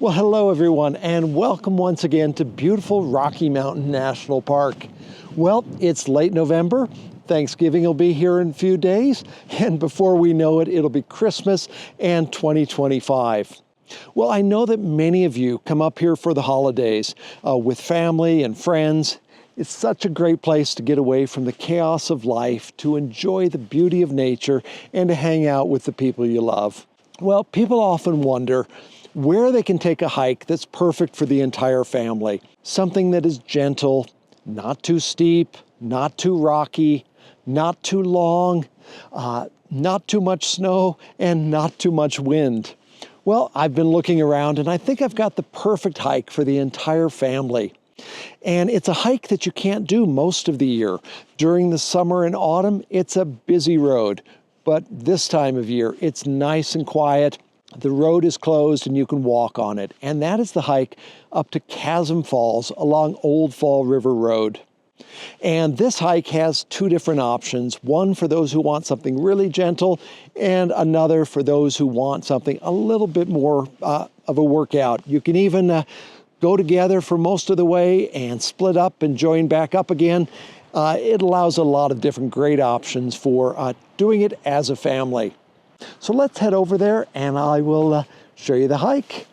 Well, hello everyone, and welcome once again to beautiful Rocky Mountain National Park. Well, it's late November. Thanksgiving will be here in a few days, and before we know it, it'll be Christmas and 2025. Well, I know that many of you come up here for the holidays with family and friends. It's such a great place to get away from the chaos of life, to enjoy the beauty of nature, and to hang out with the people you love. Well, people often wonder where they can take a hike that's perfect for the entire family. Something that is gentle, not too steep, not too rocky, not too long, not too much snow, and not too much wind. Well, I've been looking around and I think I've got the perfect hike for the entire family. And it's a hike that you can't do most of the year. During the summer and autumn, it's a busy road. But this time of year, it's nice and quiet. The road is closed and you can walk on it. And that is the hike up to Chasm Falls along Old Fall River Road. And this hike has two different options. One for those who want something really gentle, and another for those who want something a little bit more of a workout. You can even go together for most of the way and split up and join back up again. It allows a lot of different great options for doing it as a family. So let's head over there and I will show you the hike.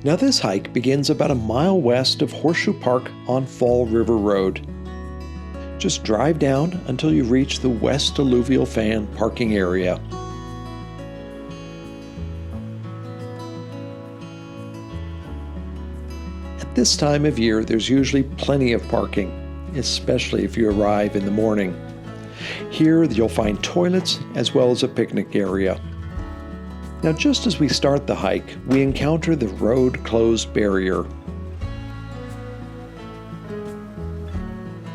Now this hike begins about a mile west of Horseshoe Park on Fall River Road. Just drive down until you reach the West Alluvial Fan parking area. At this time of year, there's usually plenty of parking, especially if you arrive in the morning. Here you'll find toilets as well as a picnic area. Now just as we start the hike, we encounter the road closed barrier.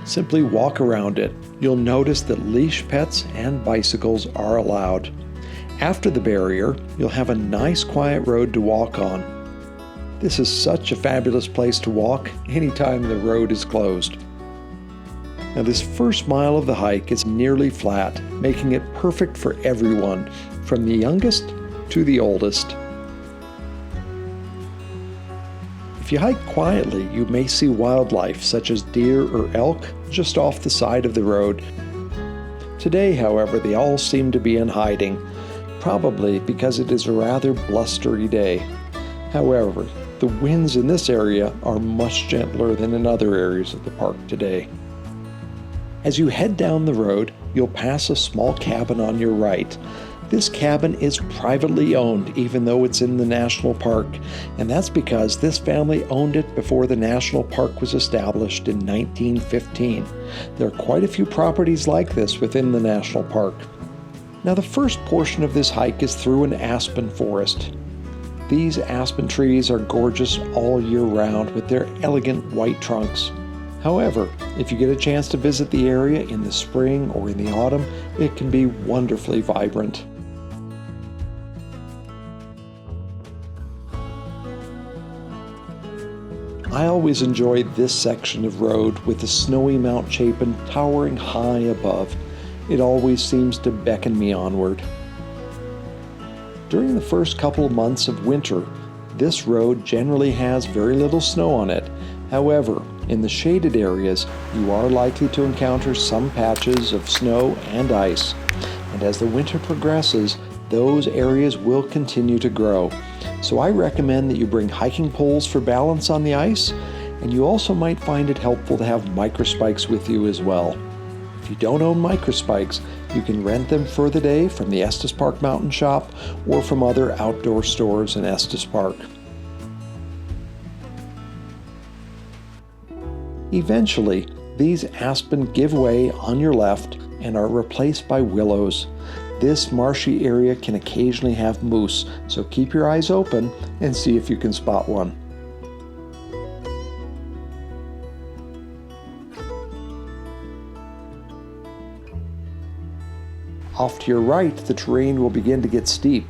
Simply walk around it. You'll notice that leash pets and bicycles are allowed. After the barrier, you'll have a nice quiet road to walk on. This is such a fabulous place to walk anytime the road is closed. Now this first mile of the hike is nearly flat, making it perfect for everyone, from the youngest to the oldest. If you hike quietly, you may see wildlife such as deer or elk just off the side of the road. Today, however, they all seem to be in hiding, probably because it is a rather blustery day. However, the winds in this area are much gentler than in other areas of the park today. As you head down the road, you'll pass a small cabin on your right. This cabin is privately owned, even though it's in the national park, and that's because this family owned it before the national park was established in 1915. There are quite a few properties like this within the national park. Now, the first portion of this hike is through an aspen forest. These aspen trees are gorgeous all year round with their elegant white trunks. However, if you get a chance to visit the area in the spring or in the autumn, it can be wonderfully vibrant. I always enjoy this section of road with the snowy Mount Chapin towering high above. It always seems to beckon me onward. During the first couple of months of winter, this road generally has very little snow on it. However, in the shaded areas, you are likely to encounter some patches of snow and ice. And as the winter progresses, those areas will continue to grow. So I recommend that you bring hiking poles for balance on the ice, and you also might find it helpful to have microspikes with you as well. If you don't own microspikes, you can rent them for the day from the Estes Park Mountain Shop or from other outdoor stores in Estes Park. Eventually, these aspen give way on your left and are replaced by willows. This marshy area can occasionally have moose, so keep your eyes open and see if you can spot one. Off to your right, the terrain will begin to get steep.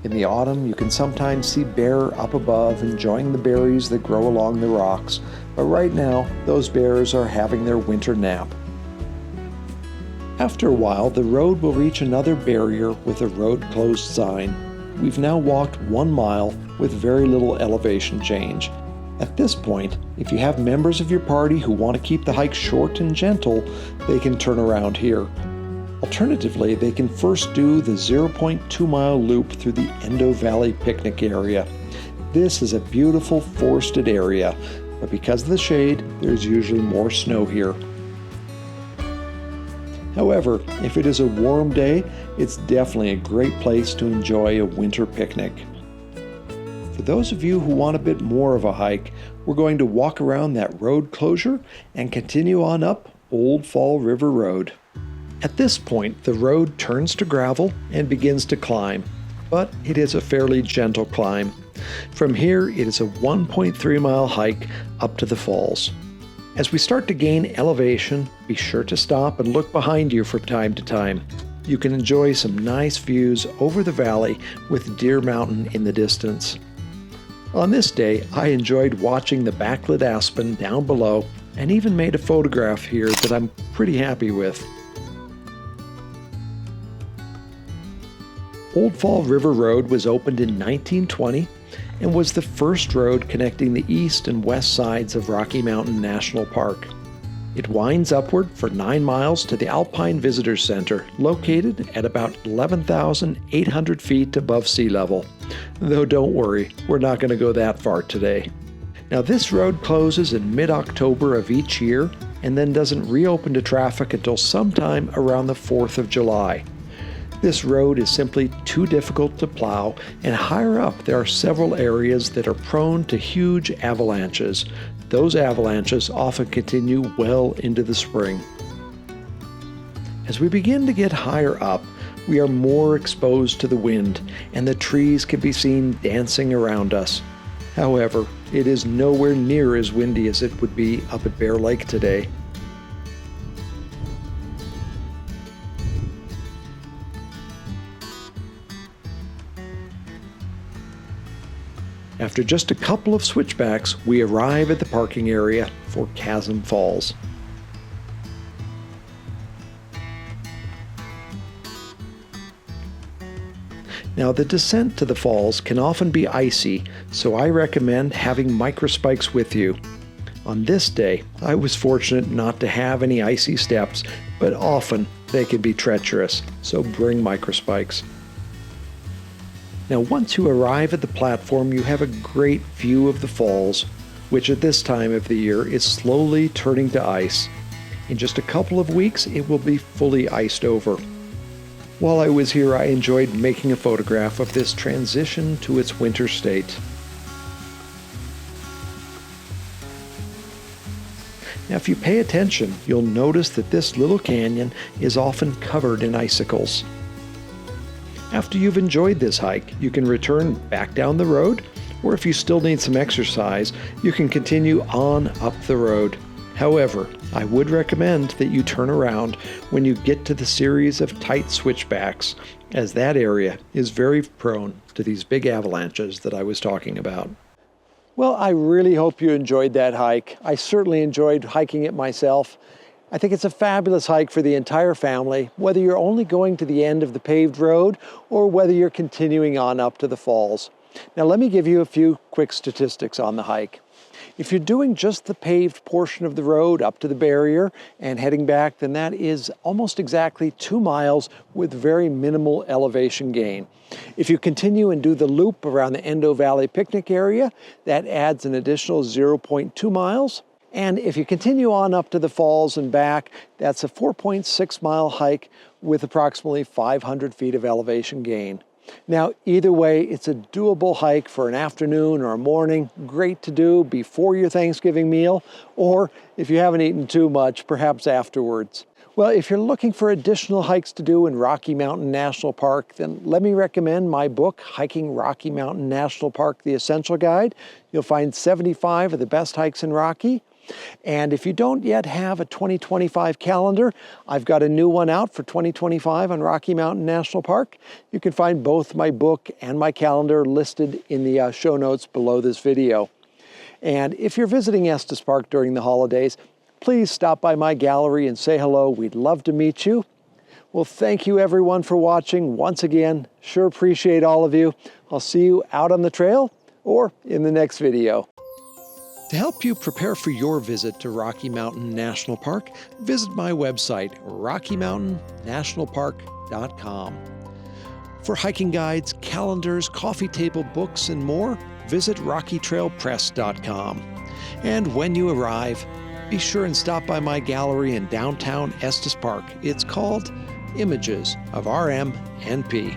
In the autumn, you can sometimes see bear up above enjoying the berries that grow along the rocks, but right now, those bears are having their winter nap. After a while, the road will reach another barrier with a road closed sign. we've now walked 1 mile with very little elevation change. At this point, if you have members of your party who want to keep the hike short and gentle, they can turn around here. Alternatively, they can first do the 0.2 mile loop through the Endo Valley picnic area. This is a beautiful forested area, but because of the shade, there's usually more snow here. However, if it is a warm day, it's definitely a great place to enjoy a winter picnic. For those of you who want a bit more of a hike, we're going to walk around that road closure and continue on up Old Fall River Road. At this point, the road turns to gravel and begins to climb, but it is a fairly gentle climb. From here, it is a 1.3 mile hike up to the falls. As we start to gain elevation, be sure to stop and look behind you from time to time. You can enjoy some nice views over the valley with Deer Mountain in the distance. On this day, I enjoyed watching the backlit aspen down below and even made a photograph here that I'm pretty happy with. Old Fall River Road was opened in 1920 and was the first road connecting the east and west sides of Rocky Mountain National Park. It winds upward for 9 miles to the Alpine Visitor Center, located at about 11,800 feet above sea level. Though don't worry, we're not going to go that far today. Now this road closes in mid-October of each year and then doesn't reopen to traffic until sometime around the 4th of July. This road is simply too difficult to plow, and higher up there are several areas that are prone to huge avalanches. Those avalanches often continue well into the spring. As we begin to get higher up, we are more exposed to the wind, and the trees can be seen dancing around us. However, it is nowhere near as windy as it would be up at Bear Lake today. After just a couple of switchbacks, we arrive at the parking area for Chasm Falls. Now, the descent to the falls can often be icy, so I recommend having microspikes with you. On this day, I was fortunate not to have any icy steps, but often they can be treacherous, so bring microspikes. Now, once you arrive at the platform, you have a great view of the falls, which at this time of the year is slowly turning to ice. In just a couple of weeks, it will be fully iced over. While I was here, I enjoyed making a photograph of this transition to its winter state. Now, if you pay attention, you'll notice that this little canyon is often covered in icicles. After you've enjoyed this hike, you can return back down the road, or if you still need some exercise, you can continue on up the road. However, I would recommend that you turn around when you get to the series of tight switchbacks, as that area is very prone to these big avalanches that I was talking about. Well, I really hope you enjoyed that hike. I certainly enjoyed hiking it myself. I think it's a fabulous hike for the entire family, whether you're only going to the end of the paved road or whether you're continuing on up to the falls. Now, let me give you a few quick statistics on the hike. If you're doing just the paved portion of the road up to the barrier and heading back, then that is almost exactly 2 miles with very minimal elevation gain. If you continue and do the loop around the Endo Valley picnic area, that adds an additional 0.2 miles. And if you continue on up to the falls and back, that's a 4.6 mile hike with approximately 500 feet of elevation gain. Now, either way, it's a doable hike for an afternoon or a morning. Great to do before your Thanksgiving meal, or if you haven't eaten too much, perhaps afterwards. Well, if you're looking for additional hikes to do in Rocky Mountain National Park, then let me recommend my book, Hiking Rocky Mountain National Park, The Essential Guide. You'll find 75 of the best hikes in Rocky. And if you don't yet have a 2025 calendar, I've got a new one out for 2025 on Rocky Mountain National Park. You can find both my book and my calendar listed in the show notes below this video. And if you're visiting Estes Park during the holidays, please stop by my gallery and say hello. We'd love to meet you. Well, thank you everyone for watching. Once again, sure appreciate all of you. I'll see you out on the trail or in the next video. To help you prepare for your visit to Rocky Mountain National Park, visit my website, rockymountainnationalpark.com. For hiking guides, calendars, coffee table books, and more, visit rockytrailpress.com. And when you arrive, be sure and stop by my gallery in downtown Estes Park. It's called Images of RM and P.